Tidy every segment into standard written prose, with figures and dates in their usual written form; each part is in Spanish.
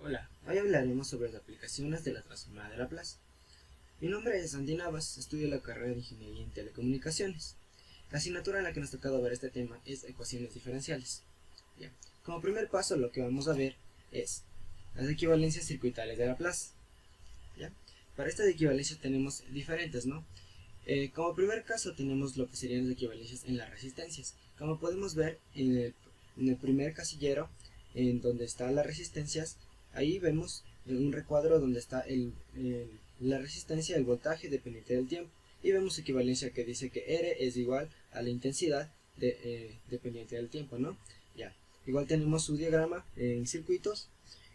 Hola, hoy hablaremos sobre las aplicaciones de la transformada de Laplace. Mi nombre es Andy Navas, estudio la carrera de Ingeniería en Telecomunicaciones. La asignatura en la que nos ha tocado ver este tema es ecuaciones diferenciales. Bien, como primer paso lo que vamos a ver es las equivalencias circuitales de Laplace. ¿Ya? Para estas equivalencias tenemos diferentes, ¿no? Como primer caso tenemos lo que serían las equivalencias en las resistencias. Como podemos ver en el primer casillero, en donde están las resistencias, ahí vemos un recuadro donde está la resistencia, el voltaje dependiente del tiempo. Y vemos equivalencia que dice que R es igual a la intensidad dependiente del tiempo, ¿no? Ya. Igual tenemos su diagrama en circuitos.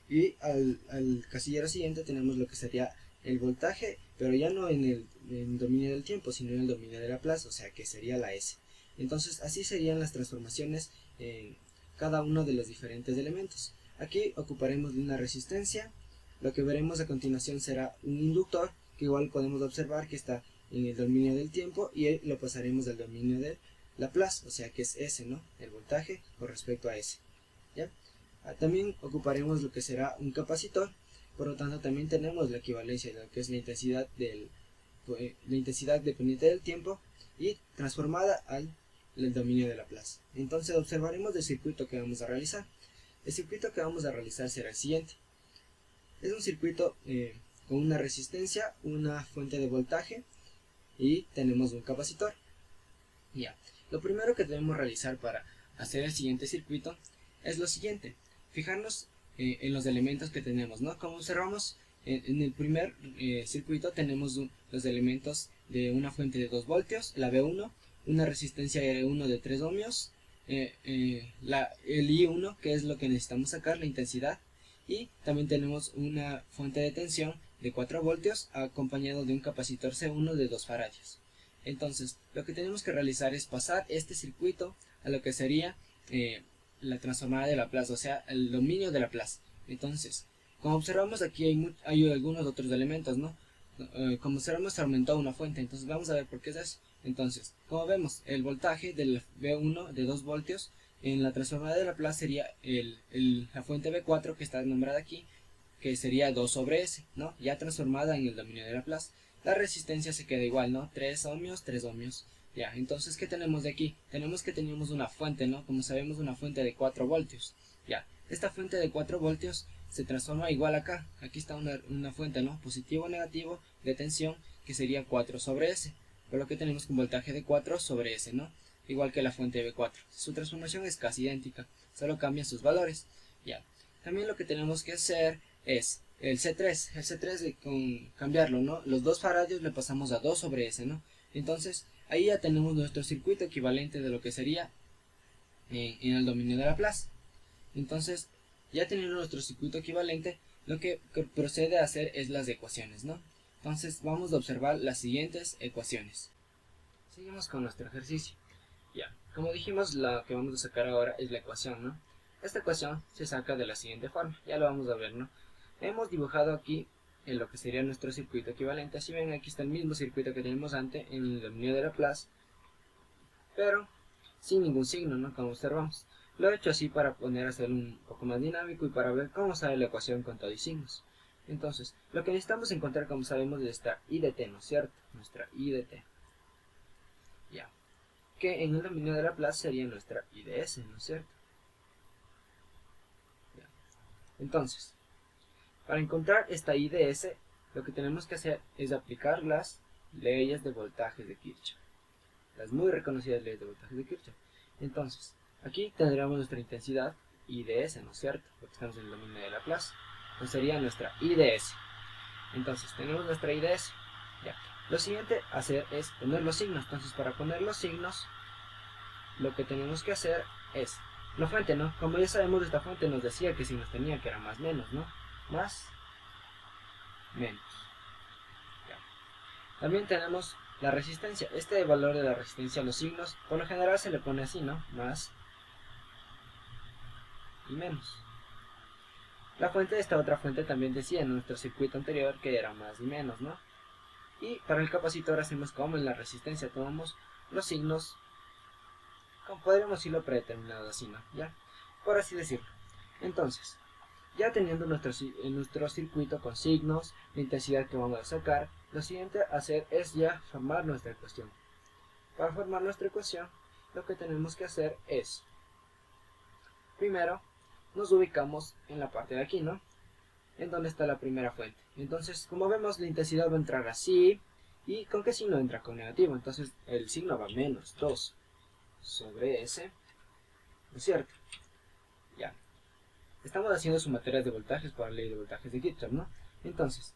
Y al casillero siguiente tenemos lo que sería el voltaje, pero ya no en el dominio del tiempo, sino en el dominio de Laplace, o sea que sería la S. Entonces así serían las transformaciones en cada uno de los diferentes elementos. Aquí ocuparemos de una resistencia. Lo que veremos a continuación será un inductor, que igual podemos observar que está en el dominio del tiempo, y lo pasaremos al dominio de Laplace, o sea que es S, ¿no? El voltaje con respecto a S. ¿Ya? También ocuparemos lo que será un capacitor, por lo tanto también tenemos la equivalencia de lo que es la intensidad, la intensidad dependiente del tiempo y transformada al dominio de Laplace. Entonces observaremos el circuito que vamos a realizar. El circuito que vamos a realizar será el siguiente. Es un circuito con una resistencia, una fuente de voltaje y tenemos un capacitor. Ya. Lo primero que debemos realizar para hacer el siguiente circuito es lo siguiente: fijarnos en los elementos que tenemos, ¿no? Como observamos en el primer circuito tenemos los elementos de una fuente de 2 voltios, la B1, una resistencia R1 de 3 ohmios, el I1, que es lo que necesitamos sacar, la intensidad, y también tenemos una fuente de tensión de 4 voltios acompañado de un capacitor C1 de 2 faradios. Entonces, lo que tenemos que realizar es pasar este circuito a lo que sería la transformada de Laplace, o sea, el dominio de Laplace. Entonces, como observamos aquí hay algunos otros elementos, ¿no? Como observamos se aumentó una fuente, entonces vamos a ver por qué es eso. Entonces, como vemos, el voltaje del B1 de 2 voltios en la transformada de Laplace sería la fuente B4 que está nombrada aquí, que sería 2 sobre S, ¿no? Ya transformada en el dominio de Laplace. La resistencia se queda igual, ¿no? 3 ohmios, 3 ohmios. Ya, entonces, ¿qué tenemos de aquí? Tenemos que teníamos una fuente, ¿no? Como sabemos, una fuente de 4 voltios. Ya, esta fuente de 4 voltios se transforma igual acá. Aquí está una fuente, ¿no? Positivo o negativo de tensión, que sería 4 sobre S. Por lo que tenemos un voltaje de 4 sobre S, ¿no? Igual que la fuente de B4. Su transformación es casi idéntica, solo cambian sus valores. Ya, también lo que tenemos que hacer es el C3 con cambiarlo, ¿no? Los 2 faradios le pasamos a 2 sobre S, ¿no? Entonces, ahí ya tenemos nuestro circuito equivalente de lo que sería en el dominio de Laplace. Entonces, ya teniendo nuestro circuito equivalente, lo que procede a hacer es las ecuaciones, ¿no? Entonces, vamos a observar las siguientes ecuaciones. Seguimos con nuestro ejercicio. Ya, como dijimos, la que vamos a sacar ahora es la ecuación, ¿no? Esta ecuación se saca de la siguiente forma, ya lo vamos a ver, ¿no? Hemos dibujado aquí en lo que sería nuestro circuito equivalente. Así ven, aquí está el mismo circuito que teníamos antes en el dominio de Laplace, pero sin ningún signo, ¿no? Como observamos. Lo he hecho así para poner a hacerlo un poco más dinámico y para ver cómo sale la ecuación con todo y signos. Entonces, lo que necesitamos encontrar, como sabemos, es esta I de t, ¿no es cierto? Nuestra I de t. Ya. Que en el dominio de Laplace sería nuestra I de s, ¿no es cierto? Ya. Entonces, para encontrar esta I de S, lo que tenemos que hacer es aplicar las leyes de voltajes de Kirchhoff. Las muy reconocidas leyes de voltajes de Kirchhoff. Entonces, aquí tendríamos nuestra intensidad I de S, ¿no es cierto? Porque estamos en el dominio de Laplace. Entonces sería nuestra I de S. Entonces, tenemos nuestra I de S. Ya. Lo siguiente a hacer es poner los signos. Entonces, para poner los signos, lo que tenemos que hacer es la fuente, ¿no? Como ya sabemos, esta fuente nos decía que si nos tenía que era más menos, ¿no? Más menos. Ya. También tenemos la resistencia. Este valor de la resistencia a los signos, por lo general se le pone así, ¿no? Más y menos. La fuente de esta otra fuente también decía en nuestro circuito anterior que era más y menos, ¿no? Y para el capacitor hacemos como en la resistencia, tomamos los signos, como podríamos irlo predeterminados así, ¿no? Ya, por así decirlo. Entonces, Ya teniendo nuestro circuito con signos, la intensidad que vamos a sacar, lo siguiente a hacer es ya formar nuestra ecuación. Para formar nuestra ecuación, lo que tenemos que hacer es, primero, nos ubicamos en la parte de aquí, ¿no? En donde está la primera fuente. Entonces, como vemos, la intensidad va a entrar así. ¿Y con qué signo entra? Con negativo. Entonces, el signo va menos 2 sobre S. ¿No es cierto? Ya. Estamos haciendo sumatorias de voltajes por la ley de voltajes de Kirchhoff, ¿no? Entonces,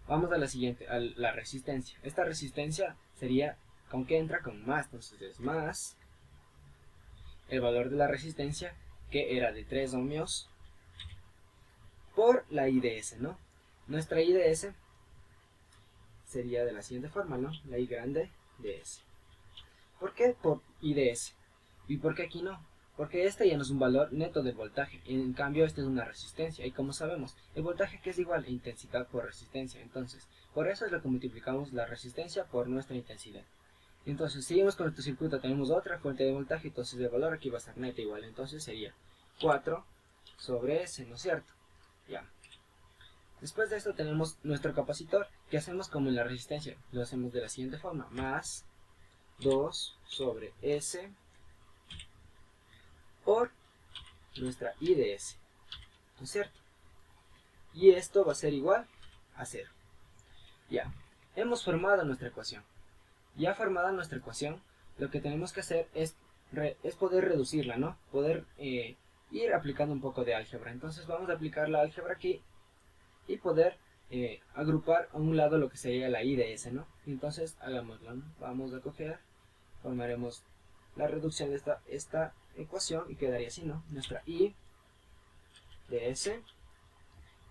vamos a la siguiente, a la resistencia. Esta resistencia sería, ¿con qué entra? Con más. Entonces, es más el valor de la resistencia, que era de 3 ohmios, por la I de S, ¿no? Nuestra I de S sería de la siguiente forma, ¿no? La I grande de S. ¿Por qué por I de S? ¿Y por qué aquí no? Porque este ya no es un valor neto del voltaje, en cambio este es una resistencia, y como sabemos, el voltaje que es igual a intensidad por resistencia, entonces, por eso es lo que multiplicamos la resistencia por nuestra intensidad. Entonces, seguimos con nuestro circuito, tenemos otra fuente de voltaje, entonces el valor aquí va a ser neto igual, entonces sería 4 sobre S, ¿no es cierto? Ya. Después de esto tenemos nuestro capacitor, que hacemos como en la resistencia, lo hacemos de la siguiente forma, más 2 sobre S por nuestra I de S, ¿no es cierto? Y esto va a ser igual a 0. Ya, hemos formado nuestra ecuación. Ya formada nuestra ecuación, lo que tenemos que hacer es poder reducirla, ¿no? Poder ir aplicando un poco de álgebra. Entonces vamos a aplicar la álgebra aquí y poder agrupar a un lado lo que sería la I de S, ¿no? Entonces hagámoslo, ¿no? Vamos a coger, formaremos la reducción de esta ecuación y quedaría así, ¿no? Nuestra I de S,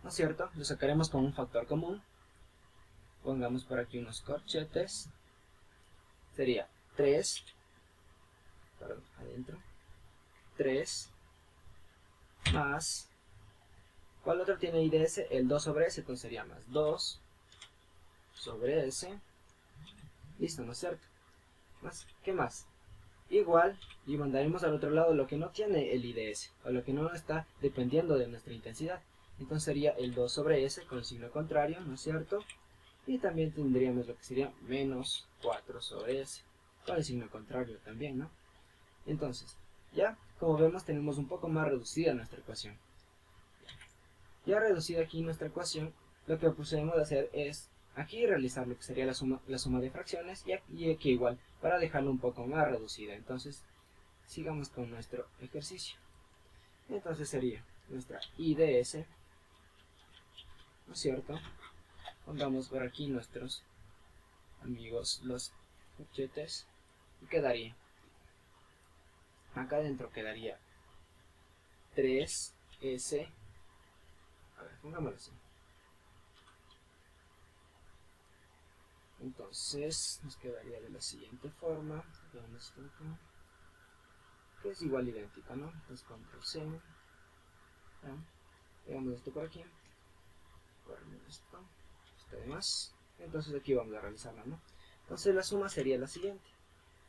¿no es cierto? Lo sacaremos con un factor común. Pongamos por aquí unos corchetes. Sería 3, perdón, adentro, 3 más, ¿cuál otro tiene I de S? El 2 sobre S, entonces sería más 2 sobre S, listo, ¿no es cierto? Más, ¿qué más? Igual, y mandaremos al otro lado lo que no tiene el I de S, o lo que no está dependiendo de nuestra intensidad, entonces sería el 2 sobre S con el signo contrario, ¿no es cierto? Y también tendríamos lo que sería menos 4 sobre S, con el signo contrario también, ¿no? Entonces, ya, como vemos, tenemos un poco más reducida nuestra ecuación. Ya reducida aquí nuestra ecuación, lo que procedemos a hacer es aquí realizar lo que sería la suma de fracciones y aquí igual, para dejarlo un poco más reducida. Entonces, sigamos con nuestro ejercicio. Entonces sería nuestra I de S, ¿no es cierto? Pongamos por aquí nuestros amigos los corchetes y quedaría, acá adentro quedaría 3S, a ver, pongámoslo así. Entonces nos quedaría de la siguiente forma, que es igual idéntica, ¿no? Entonces control C, pegamos esto por aquí, corremos esto de más, entonces aquí vamos a realizarla, ¿no? Entonces la suma sería la siguiente,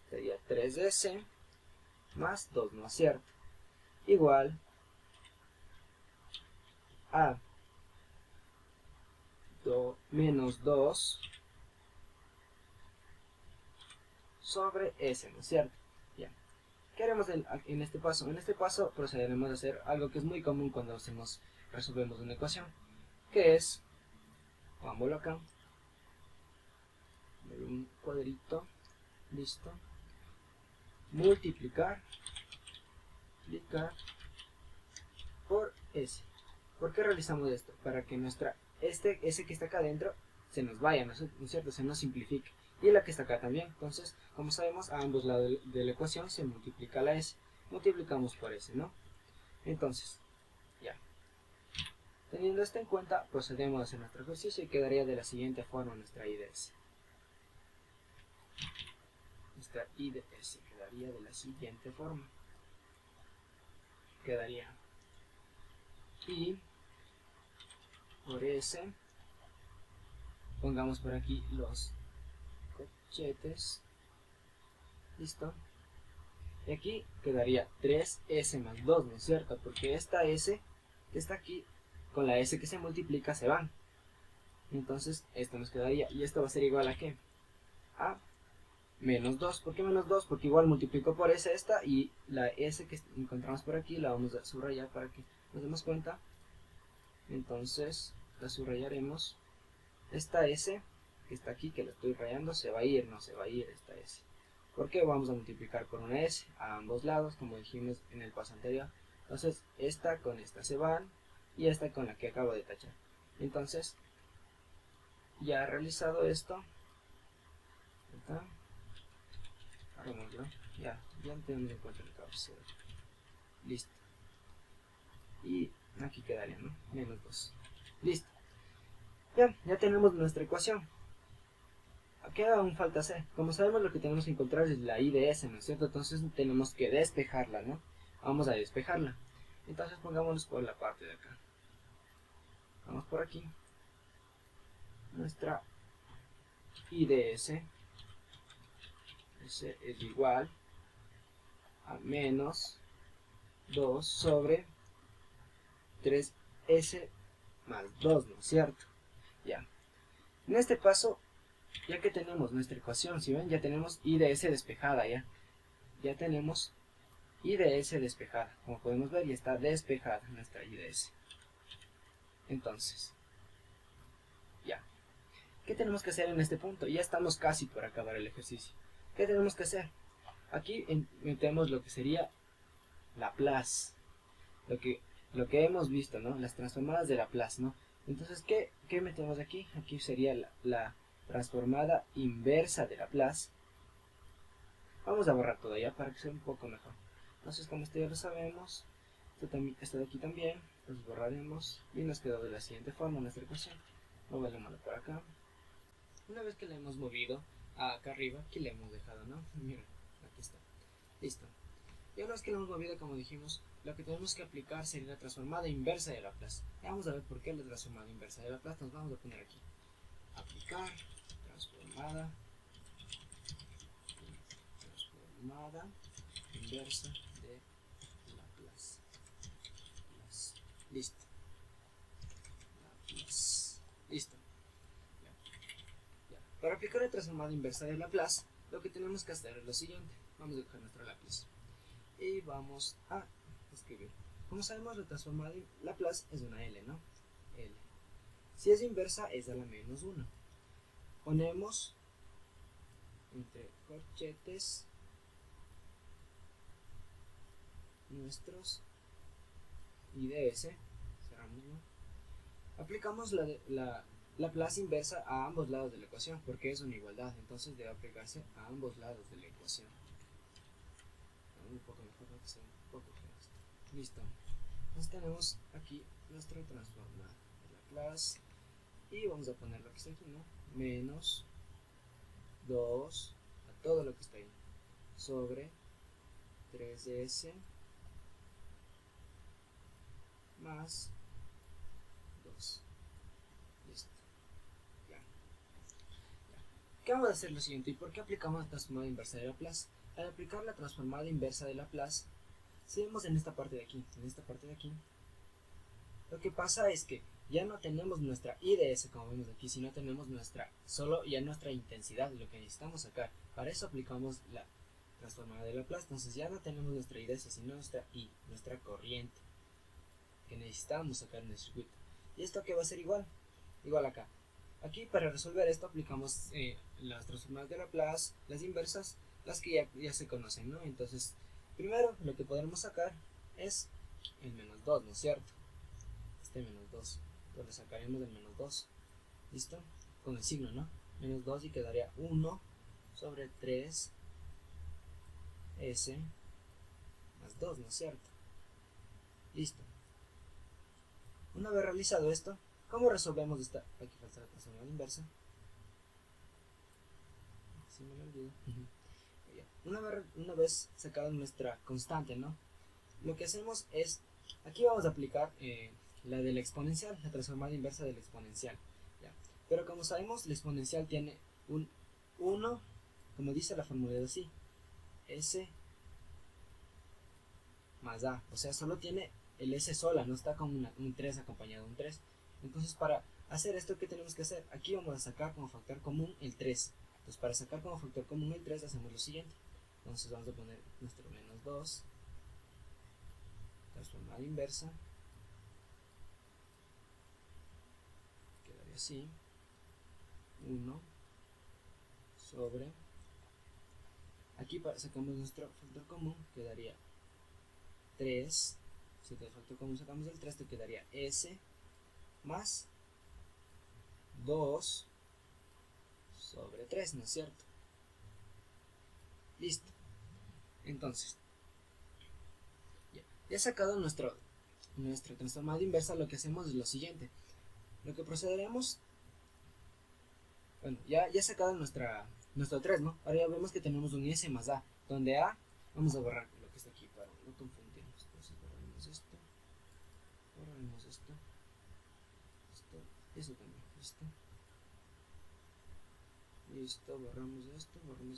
sería 3S más 2, ¿no es cierto? Igual a menos 2 sobre S, ¿no es cierto? Ya. ¿Qué haremos en este paso? En este paso procederemos a hacer algo que es muy común cuando resolvemos una ecuación, que es, pongámoslo acá, un cuadrito, listo, multiplicar por S. ¿Por qué realizamos esto? Para que S que está acá adentro se nos vaya, ¿no es cierto? Se nos simplifique. Y la que está acá también. Entonces, como sabemos, a ambos lados de la ecuación se multiplica la S. Multiplicamos por S, ¿no? Entonces, ya. Teniendo esto en cuenta, procedemos a hacer nuestro ejercicio y quedaría de la siguiente forma nuestra I de S. Nuestra I de S quedaría de la siguiente forma. Quedaría I por S. Pongamos por aquí los corchetes, listo, y aquí quedaría 3S más 2, ¿no es cierto? Porque esta S que está aquí con la s que se multiplica se van. Entonces esto nos quedaría, y esto va a ser igual a ¿qué? A menos 2. ¿Por qué menos 2? Porque igual multiplico por s esta, y la s que encontramos por aquí la vamos a subrayar para que nos demos cuenta. Entonces la subrayaremos. Esta s que está aquí, que la estoy rayando, se va a ir, no se va a ir esta s. ¿Por qué? Vamos a multiplicar por una s a ambos lados, como dijimos en el paso anterior. Entonces esta con esta se van, y esta con la que acabo de tachar. Entonces, ya realizado esto, ya tenemos en cuenta el cabecero. Listo. Y aquí quedaría, ¿no? Menos 2. Listo. Ya tenemos nuestra ecuación. ¿Qué aún falta hacer? Como sabemos, lo que tenemos que encontrar es la y de s, ¿no es cierto? Entonces tenemos que despejarla, ¿no? Vamos a despejarla. Entonces pongámonos por la parte de acá. Vamos por aquí. Nuestra y de s es igual a menos 2 sobre 3s más 2, ¿no es cierto? Ya. En este paso, ya que tenemos nuestra ecuación, si ven, ya tenemos y de s despejada, ya tenemos y de s despejada. Como podemos ver, ya está despejada nuestra y de s. Entonces, ya. ¿Qué tenemos que hacer en este punto? Ya estamos casi por acabar el ejercicio. ¿Qué tenemos que hacer? Aquí metemos lo que sería Laplace. Lo que hemos visto, ¿no? Las transformadas de Laplace, ¿no? Entonces, ¿qué metemos aquí? Aquí sería la transformada inversa de Laplace. Vamos a borrar todo ya para que sea un poco mejor. Entonces, como esto ya lo sabemos, esto de aquí también, los borraremos y nos quedó de la siguiente forma nuestra ecuación. Movémoslo por acá. Una vez que la hemos movido acá arriba, aquí la hemos dejado, ¿no? Miren, aquí está. Listo. Y una vez que la hemos movido, como dijimos, lo que tenemos que aplicar sería la transformada inversa de Laplace. Ya vamos a ver por qué la transformada inversa de Laplace. Nos vamos a poner aquí. Aplicar transformada inversa de Laplace. Listo. Listo. Ya. Para aplicar la transformada inversa de Laplace, lo que tenemos que hacer es lo siguiente. Vamos a coger nuestro lápiz y vamos a escribir. Como sabemos, la transformada de Laplace es una L, ¿no? L. Si es inversa, es a la menos 1. Ponemos entre corchetes nuestros y de s, cerramos, ¿no? Aplicamos la Laplace inversa a ambos lados de la ecuación, porque es una igualdad, entonces debe aplicarse a ambos lados de la ecuación. Un poco mejor, ¿no? Que sea un poco esto. Listo. Entonces tenemos aquí nuestra transformada de Laplace y vamos a poner lo que está aquí, ¿no? Menos 2 a todo lo que está ahí sobre 3s más 2. Listo. Ya. ¿Qué vamos a hacer lo siguiente? ¿Y por qué aplicamos la transformada inversa de Laplace? Al aplicar la transformada inversa de Laplace, si vemos en esta parte de aquí, lo que pasa es que ya no tenemos nuestra I de S como vemos aquí, sino tenemos solo ya nuestra intensidad, lo que necesitamos sacar. Para eso aplicamos la transformada de Laplace. Entonces ya no tenemos nuestra I de S, sino nuestra I, nuestra corriente, que necesitamos sacar en el circuito. ¿Y esto qué va a ser igual? Igual acá. Aquí para resolver esto aplicamos las transformadas de Laplace, las inversas, las que ya se conocen, ¿no? Entonces, primero lo que podremos sacar es el menos 2, ¿no es cierto? Este menos 2. Entonces sacaremos el menos 2. ¿Listo? Con el signo, ¿no? Menos 2 y quedaría 1 sobre 3s más 2, ¿no es cierto? Listo. Una vez realizado esto, ¿cómo resolvemos esta? Aquí falta la transformada inversa. Si me lo olvido. Una vez sacado nuestra constante, ¿no? Lo que hacemos es, aquí vamos a aplicar la de la exponencial, la transformada inversa de la exponencial. ¿Ya? Pero como sabemos, la exponencial tiene un 1, como dice la fórmula de así, s más a, o sea, solo tiene el S sola, no está con un 3 acompañado de un 3. Entonces para hacer esto, ¿qué tenemos que hacer? Aquí vamos a sacar como factor común el 3. Entonces para sacar como factor común el 3 hacemos lo siguiente. Entonces vamos a poner nuestro menos 2, transformada inversa, quedaría así, 1 sobre, aquí sacamos nuestro factor común, quedaría 3, si del factor común sacamos el 3, te quedaría S más 2 sobre 3, ¿no es cierto? Listo. Entonces, ya sacado nuestra transformada inversa, lo que hacemos es lo siguiente. Lo que procederemos, bueno, ya sacado nuestro 3, ¿no? Ahora ya vemos que tenemos un S más A, donde A, vamos a borrar lo que está aquí para no confundirnos. Entonces borramos esto, eso también, listo, borramos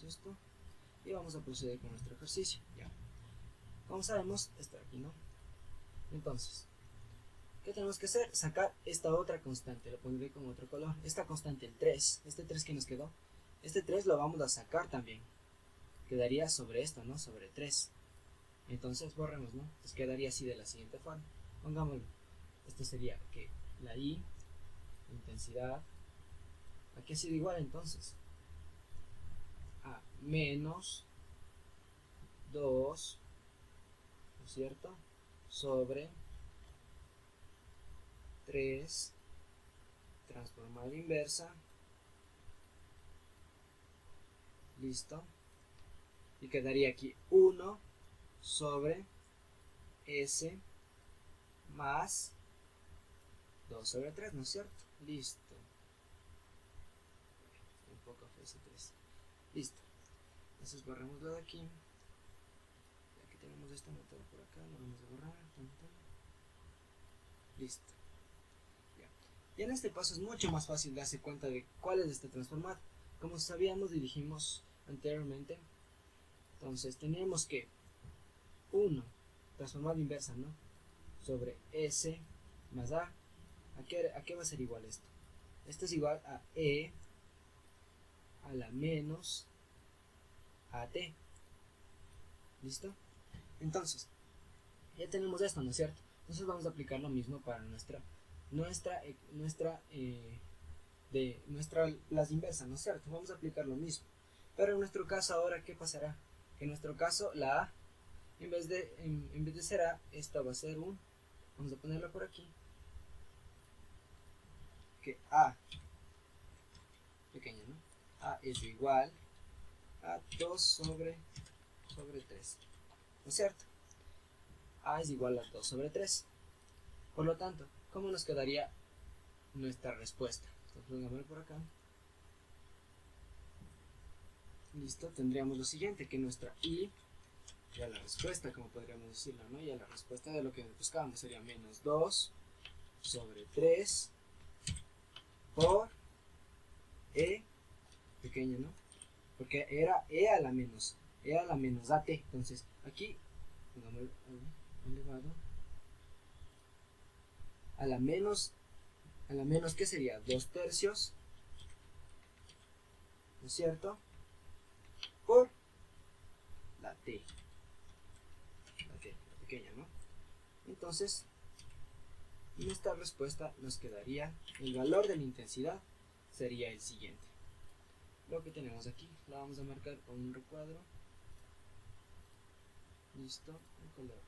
esto, y vamos a proceder con nuestro ejercicio, ya. Como sabemos, está aquí, ¿no? Entonces, ¿qué tenemos que hacer? Sacar esta otra constante, lo pondré con otro color. Esta constante, el 3, este 3 que nos quedó, este 3 lo vamos a sacar también. Quedaría sobre esto, ¿no? Sobre 3. Entonces borremos, ¿no? Entonces quedaría así de la siguiente forma. Pongámoslo. Esto sería que la I, intensidad, aquí ha sido igual entonces a menos 2, ¿no es cierto? Sobre 3 transformada inversa, listo, y quedaría aquí 1 sobre S más 2 sobre 3, ¿no es cierto? Listo. Un poco fue ese 3. Listo. Entonces borremoslo de aquí. Aquí tenemos esto anotado por acá, lo vamos a borrar. Listo. Ya en este paso es mucho más fácil darse cuenta de cuál es este transformado. Como sabíamos y dijimos anteriormente, entonces teníamos que 1 transformado inversa, ¿no? Sobre S más A. ¿A qué va a ser igual esto? Esto es igual a E a la menos AT. ¿Listo? Entonces, ya tenemos esto, ¿no es cierto? Entonces vamos a aplicar lo mismo para las inversas, ¿no es cierto? Vamos a aplicar lo mismo. Pero en nuestro caso ahora, ¿qué pasará? Que en nuestro caso la A, en vez de ser A, esta va a ser un, vamos a ponerla por aquí, que A pequeña, ¿no? A es igual a 2 sobre 3, ¿no es cierto? A es igual a 2 sobre 3. Por lo tanto, ¿cómo nos quedaría nuestra respuesta? Entonces pongámoslo por acá. Listo, tendríamos lo siguiente, que nuestra I, ya la respuesta, como podríamos decirlo, ¿no? Ya la respuesta de lo que buscábamos sería menos 2 sobre 3 por E pequeña, ¿no? Porque era E a la menos AT. Entonces, aquí, pongamos elevado a la menos, ¿qué sería? 2 tercios, ¿no es cierto? Por la T, la pequeña, ¿no? Entonces, nuestra respuesta nos quedaría, el valor de la intensidad sería el siguiente. Lo que tenemos aquí, la vamos a marcar con un recuadro. Listo, el color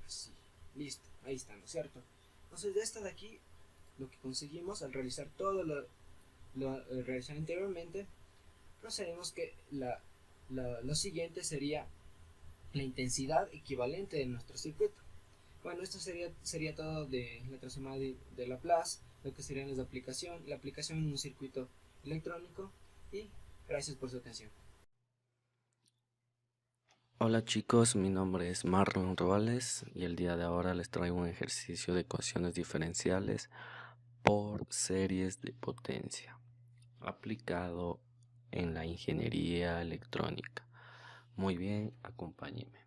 así, listo, ahí está, ¿no es cierto? Entonces de esta de aquí, lo que conseguimos al realizar todo lo realizado anteriormente, procedemos que lo siguiente sería la intensidad equivalente de nuestro circuito. Bueno, esto sería todo de la transformada de Laplace, lo que serían la aplicación en un circuito electrónico, y gracias por su atención. Hola chicos, mi nombre es Marlon Roales y el día de ahora les traigo un ejercicio de ecuaciones diferenciales por series de potencia aplicado en la ingeniería electrónica. Muy bien, acompáñenme.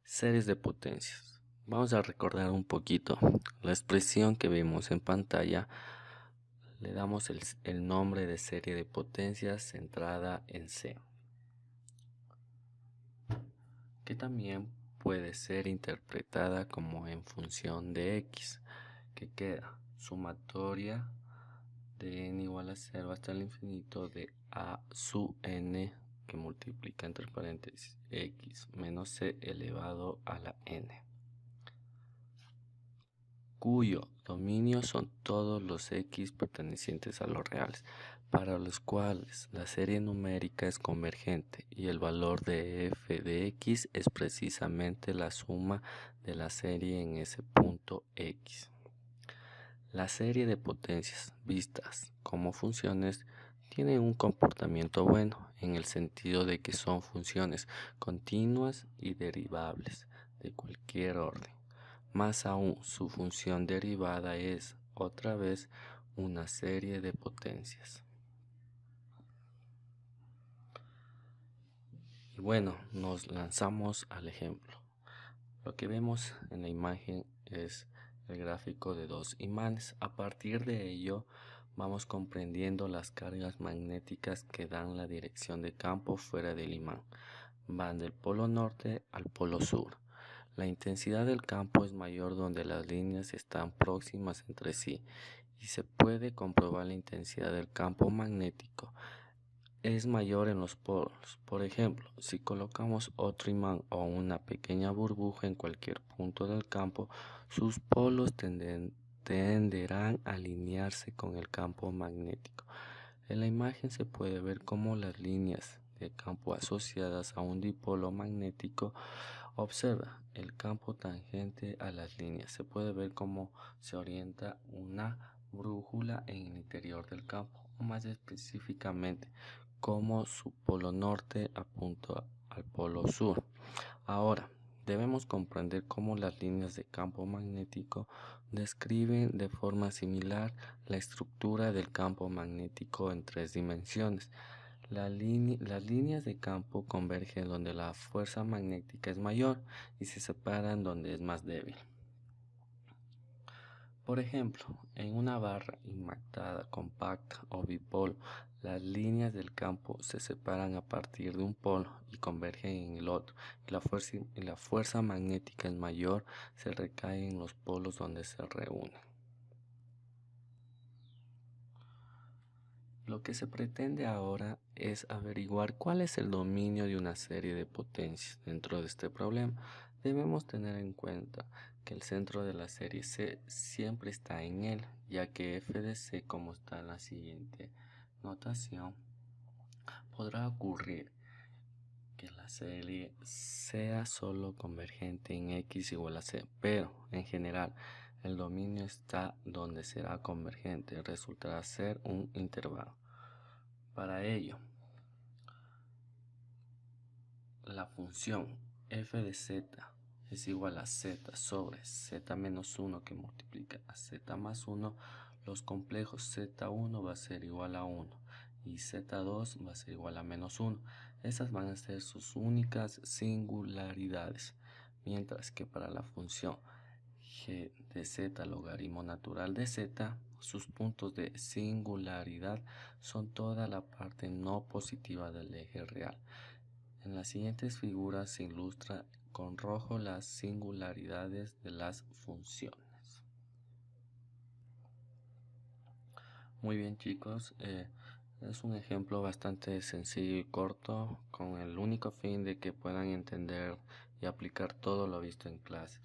Series de potencias. Vamos a recordar un poquito la expresión que vemos en pantalla. Le damos el nombre de serie de potencias centrada en C, que también puede ser interpretada como en función de X, que queda sumatoria de n igual a 0 hasta el infinito de a sub n, que multiplica entre paréntesis x menos c elevado a la n, cuyo dominio son todos los x pertenecientes a los reales, para los cuales la serie numérica es convergente y el valor de f de x es precisamente la suma de la serie en ese punto x. La serie de potencias vistas como funciones tiene un comportamiento bueno en el sentido de que son funciones continuas y derivables de cualquier orden. Más aún, su función derivada es, otra vez, una serie de potencias. Y bueno, nos lanzamos al ejemplo. Lo que vemos en la imagen es el gráfico de dos imanes. A partir de ello, vamos comprendiendo las cargas magnéticas que dan la dirección de campo fuera del imán. Van del polo norte al polo sur. La intensidad del campo es mayor donde las líneas están próximas entre sí y se puede comprobar la intensidad del campo magnético es mayor en los polos. Por ejemplo, si colocamos otro imán o una pequeña burbuja en cualquier punto del campo, sus polos tenderán a alinearse con el campo magnético. En la imagen se puede ver cómo las líneas de campo asociadas a un dipolo magnético observa el campo tangente a las líneas. Se puede ver cómo se orienta una brújula en el interior del campo, o más específicamente como su polo norte apunta al polo sur. Ahora, debemos comprender cómo las líneas de campo magnético describen de forma similar la estructura del campo magnético en tres dimensiones. Las líneas de campo convergen donde la fuerza magnética es mayor y se separan donde es más débil. Por ejemplo, en una barra imantada compacta o bipolo, las líneas del campo se separan a partir de un polo y convergen en el otro, y la fuerza magnética es mayor, se recae en los polos donde se reúnen. Lo que se pretende ahora es averiguar cuál es el dominio de una serie de potencias. Dentro de este problema, debemos tener en cuenta que el centro de la serie C siempre está en él, ya que f de C, como está en la siguiente notación, podrá ocurrir que la serie sea solo convergente en x igual a c, pero en general el dominio está donde será convergente, resultará ser un intervalo. Para ello, la función f de z es igual a z sobre z menos 1 que multiplica a z más 1, los complejos z1 va a ser igual a 1 y z2 va a ser igual a menos 1. Esas van a ser sus únicas singularidades, mientras que para la función g de z logaritmo natural de z, sus puntos de singularidad son toda la parte no positiva del eje real. En las siguientes figuras se ilustra con rojo las singularidades de las funciones. Muy bien, chicos, es un ejemplo bastante sencillo y corto, con el único fin de que puedan entender y aplicar todo lo visto en clase.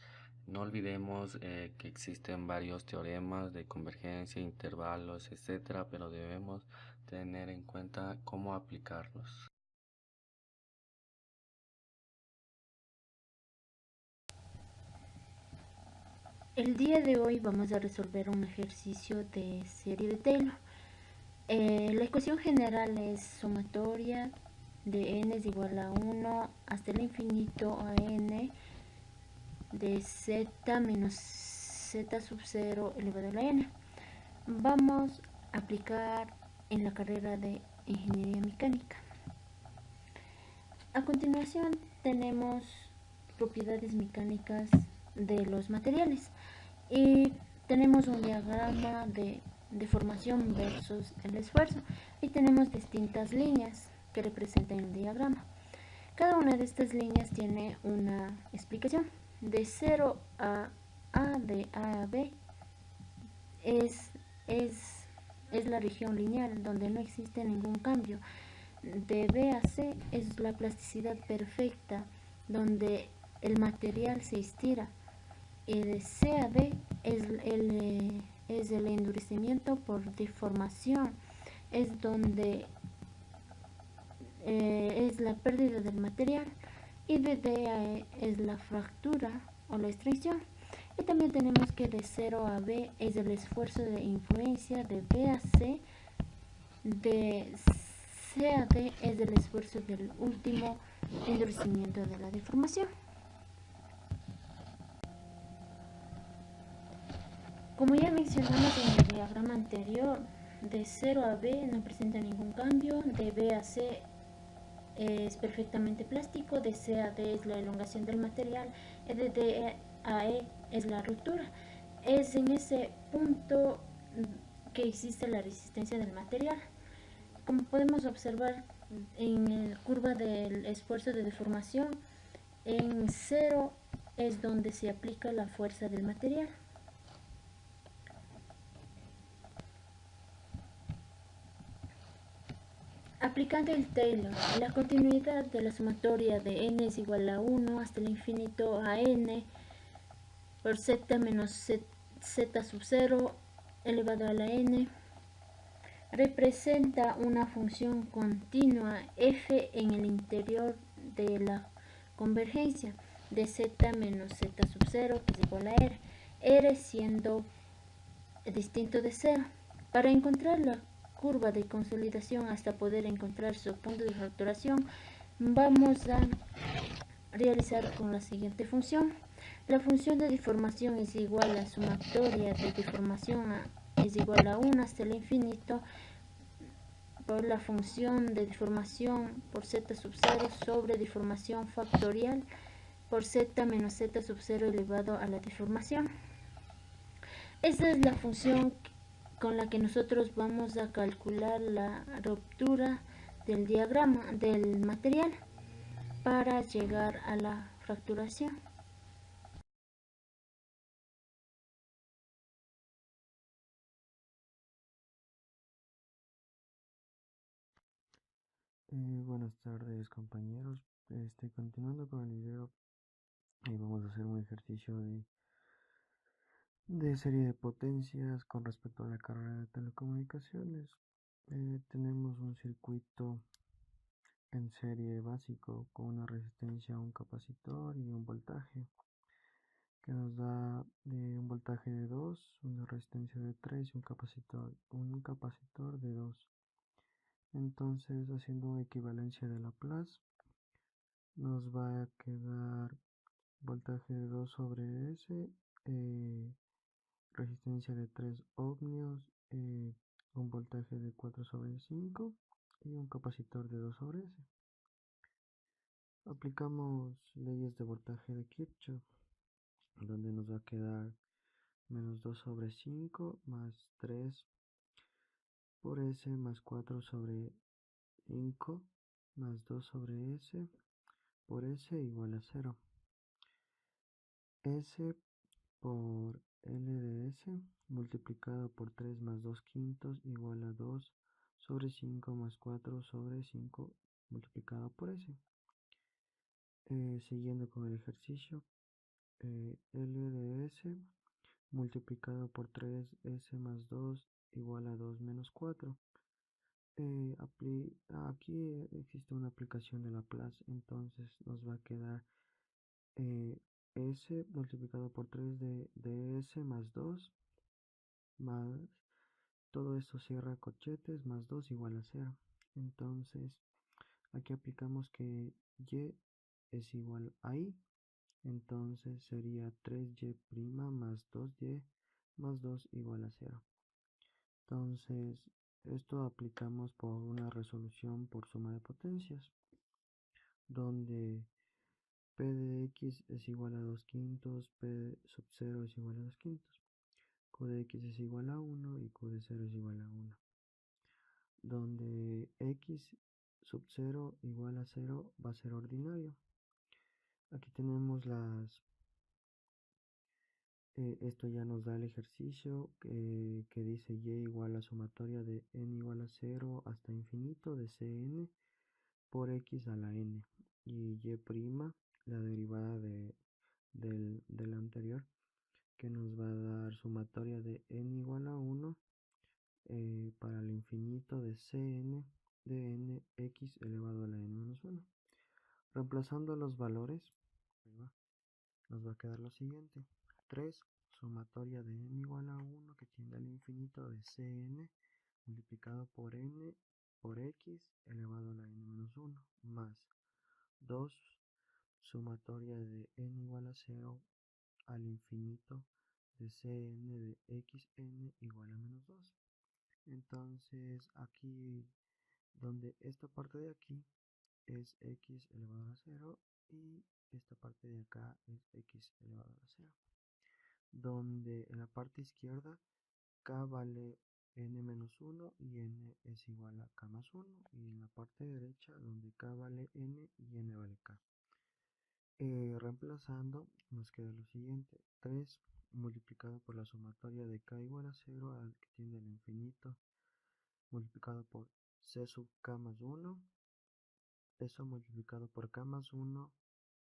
No olvidemos que existen varios teoremas de convergencia, intervalos, etcétera, pero debemos tener en cuenta cómo aplicarlos. El día de hoy vamos a resolver un ejercicio de serie de Taylor. La ecuación general es sumatoria de n es igual a 1 hasta el infinito a n de z menos z sub 0 elevado a la n. Vamos a aplicar en la carrera de ingeniería mecánica. A continuación tenemos propiedades mecánicas de los materiales. Y tenemos un diagrama de deformación versus el esfuerzo y tenemos distintas líneas que representan el diagrama. Cada una de estas líneas tiene una explicación. De 0 a A, de A a B, es, es la región lineal donde no existe ningún cambio. De B a C es la plasticidad perfecta donde el material se estira. Y de C a D es el endurecimiento por deformación, es donde es la pérdida del material. Y de D a E es la fractura o la extracción. Y también tenemos que de 0 a B es el esfuerzo de influencia, de B a C, de C a D es el esfuerzo del último endurecimiento de la deformación. Como ya mencionamos en el diagrama anterior, de 0 a B no presenta ningún cambio, de B a C es perfectamente plástico, de C a D es la elongación del material, y de D a E es la ruptura. Es en ese punto que existe la resistencia del material. Como podemos observar en la curva del esfuerzo de deformación, en 0 es donde se aplica la fuerza del material. Aplicando el Taylor, la continuidad de la sumatoria de n es igual a 1 hasta el infinito a n por z menos z sub 0 elevado a la n representa una función continua f en el interior de la convergencia de z menos z sub 0 que es igual a r siendo distinto de 0. Para encontrar la curva de consolidación hasta poder encontrar su punto de fracturación, vamos a realizar con la siguiente función. La función de deformación es igual a la sumatoria de deformación es igual a 1 hasta el infinito por la función de deformación por z sub 0 sobre deformación factorial por z menos z sub 0 elevado a la deformación. Esta es la función con la que nosotros vamos a calcular la ruptura del diagrama del material para llegar a la fracturación. Buenas tardes compañeros, continuando con el video, vamos a hacer un ejercicio de serie de potencias con respecto a la carrera de telecomunicaciones. Tenemos un circuito en serie básico con una resistencia a un capacitor y un voltaje que nos da un voltaje de 2, una resistencia de 3 y un capacitor de 2. Entonces, haciendo una equivalencia de Laplace, nos va a quedar voltaje de 2 sobre S, resistencia de 3 ohmios, un voltaje de 4 sobre 5 y un capacitor de 2 sobre S. Aplicamos leyes de voltaje de Kirchhoff, donde nos va a quedar menos 2 sobre 5 más 3 por S más 4 sobre 5 más 2 sobre S por S igual a 0. S por L de S multiplicado por 3 más 2 quintos igual a 2 sobre 5 más 4 sobre 5 multiplicado por S. Siguiendo con el ejercicio, L de S multiplicado por 3S más 2 igual a 2 menos 4. Aquí existe una aplicación de Laplace, entonces nos va a quedar S multiplicado por 3 de S más 2 más todo esto cierra corchetes más 2 igual a 0. Entonces aquí aplicamos que Y es igual a I, entonces sería 3Y' más 2Y más 2 igual a 0. Entonces esto aplicamos por una resolución por suma de potencias, donde P de x es igual a 2 quintos, P sub 0 es igual a 2 quintos, Q de x es igual a 1 y Q de 0 es igual a 1, donde x sub 0 igual a 0 va a ser ordinario. Aquí tenemos esto ya nos da el ejercicio que dice y igual a sumatoria de n igual a 0 hasta infinito de cn por x a la n, y y' la derivada del anterior, que nos va a dar sumatoria de n igual a 1 para el infinito de cn de n x elevado a la n menos 1. Reemplazando los valores, nos va a quedar lo siguiente: 3 sumatoria de n igual a 1 que tiende al infinito de cn multiplicado por n por x elevado a la n menos 1 más 2 sumatoria de n igual a 0 al infinito de cn de xn igual a menos 2. Entonces aquí, donde esta parte de aquí es x elevado a 0 y esta parte de acá es x elevado a 0, donde en la parte izquierda k vale n menos 1 y n es igual a k más 1, y en la parte derecha donde k vale n y n vale k. Reemplazando nos queda lo siguiente: 3 multiplicado por la sumatoria de k igual a 0 al que tiende al infinito multiplicado por c sub k más 1, eso multiplicado por k más 1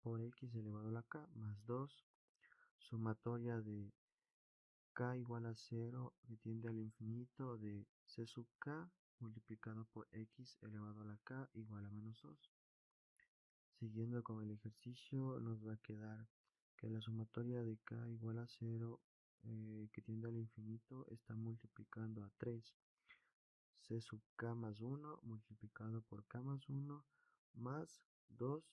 por x elevado a la k más 2 sumatoria de k igual a 0 que tiende al infinito de c sub k multiplicado por x elevado a la k igual a menos 2. Siguiendo con el ejercicio, nos va a quedar que la sumatoria de k igual a 0 que tiende al infinito está multiplicando a 3 c sub k más 1 multiplicado por k más 1 más 2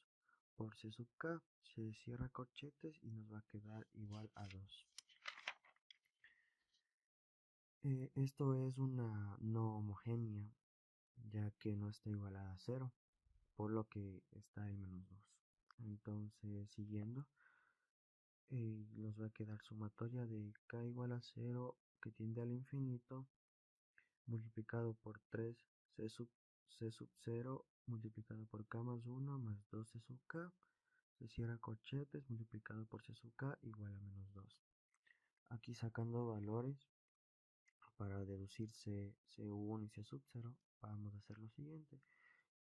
por c sub k. Se cierra corchetes y nos va a quedar igual a 2. Esto es una no homogénea, ya que no está igualada a 0, por lo que está el menos 2. Entonces, siguiendo, nos va a quedar sumatoria de k igual a 0 que tiende al infinito multiplicado por 3 c sub 0 multiplicado por k más 1 más 2c sub k. Se cierra corchetes, multiplicado por c sub k igual a menos 2. Aquí sacando valores para deducir C1 y C sub 0, vamos a hacer lo siguiente.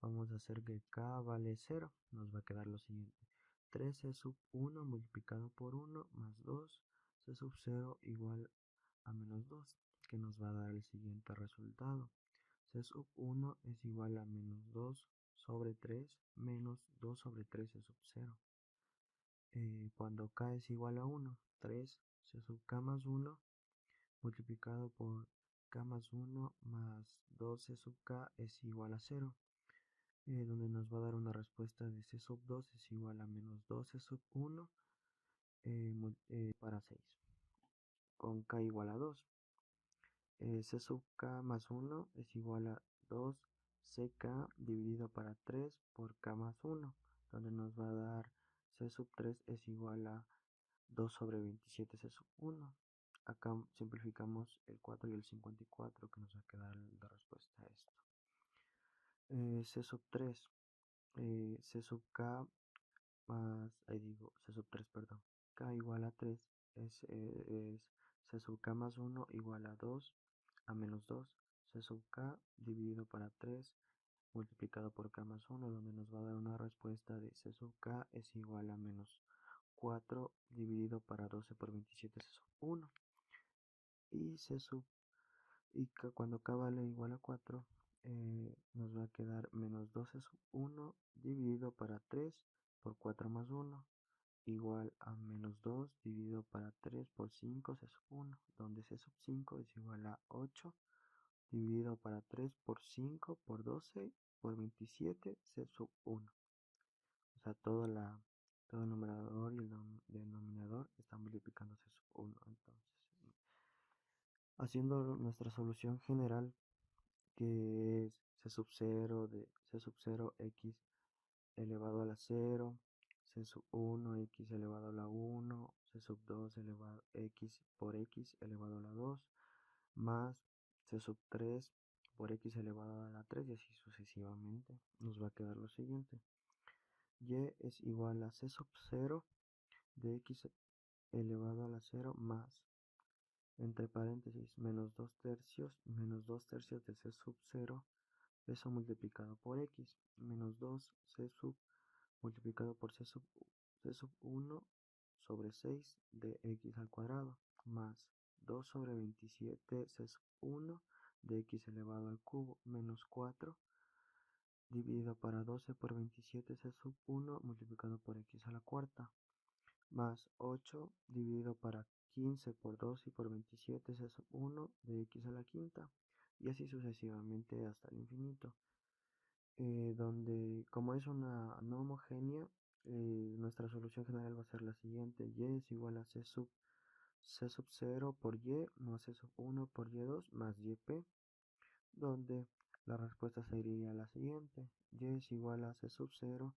Vamos a hacer que k vale 0, nos va a quedar lo siguiente: 3c sub 1 multiplicado por 1 más 2c sub 0 igual a menos 2, que nos va a dar el siguiente resultado: c sub 1 es igual a menos 2 sobre 3 menos 2 sobre 3c sub 0. Cuando k es igual a 1, 3c sub k más 1 multiplicado por k más 1 más 2c sub k es igual a 0, donde nos va a dar una respuesta de c sub 2 es igual a menos 2c sub 1 para 6, con k igual a 2. C sub k más 1 es igual a 2ck dividido para 3 por k más 1, donde nos va a dar c sub 3 es igual a 2 sobre 27 c sub 1. Acá simplificamos el 4 y el 54, que nos va a quedar la respuesta a esto. C sub 3, C sub k más, C sub 3, perdón, k igual a 3 es C sub k más 1 igual a 2 a menos 2, C sub k dividido para 3 multiplicado por k más 1, donde nos va a dar una respuesta de C sub k es igual a menos 4 dividido para 12 por 27 C sub 1. Y cuando k vale igual a 4, nos va a quedar menos 12 sub 1 dividido para 3 por 4 más 1 igual a menos 2 dividido para 3 por 5 c sub 1, donde c sub 5 es igual a 8 dividido para 3 por 5 por 12 por 27 c sub 1. O sea, todo el numerador y el denominador están multiplicando c sub 1. Entonces, haciendo nuestra solución general, que es c sub 0 de c sub 0 x elevado a la 0, C sub 1 x elevado a la 1, C sub 2 elevado x por x elevado a la 2, más C sub 3 por x elevado a la 3 y así sucesivamente. Nos va a quedar lo siguiente. Y es igual a C sub 0 de x elevado a la 0 más, entre paréntesis, menos 2 tercios de C sub 0, eso multiplicado por x, menos 2 C sub multiplicado por C sub 1 sobre 6 de x al cuadrado, más 2 sobre 27 C sub 1 de x elevado al cubo, menos 4 dividido para 12 por 27 C sub 1 multiplicado por x a la cuarta, más 8 dividido para 15 por 2 y por 27 C sub 1 de x a la quinta, y así sucesivamente hasta el infinito. Donde como es una no homogénea, nuestra solución general va a ser la siguiente: y es igual a C sub 0 por y más C sub 1 por y2 más yp, donde la respuesta sería la siguiente: y es igual a C sub 0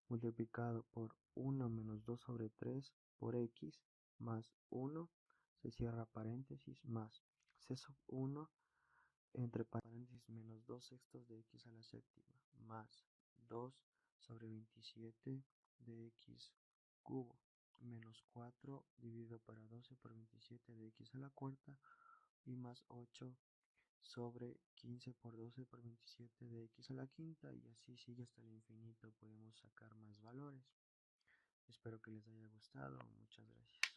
multiplicado por 1 menos 2 sobre 3 por x más 1, se cierra paréntesis, más C sub 1 entre paréntesis menos 2 sextos de x a la séptima, más 2 sobre 27 de x cubo, menos 4 dividido para 12 por 27 de x a la cuarta, y más 8 sobre 15 por 12 por 27 de x a la quinta, y así sigue hasta el infinito. Podemos sacar más valores. Espero que les haya gustado. Muchas gracias.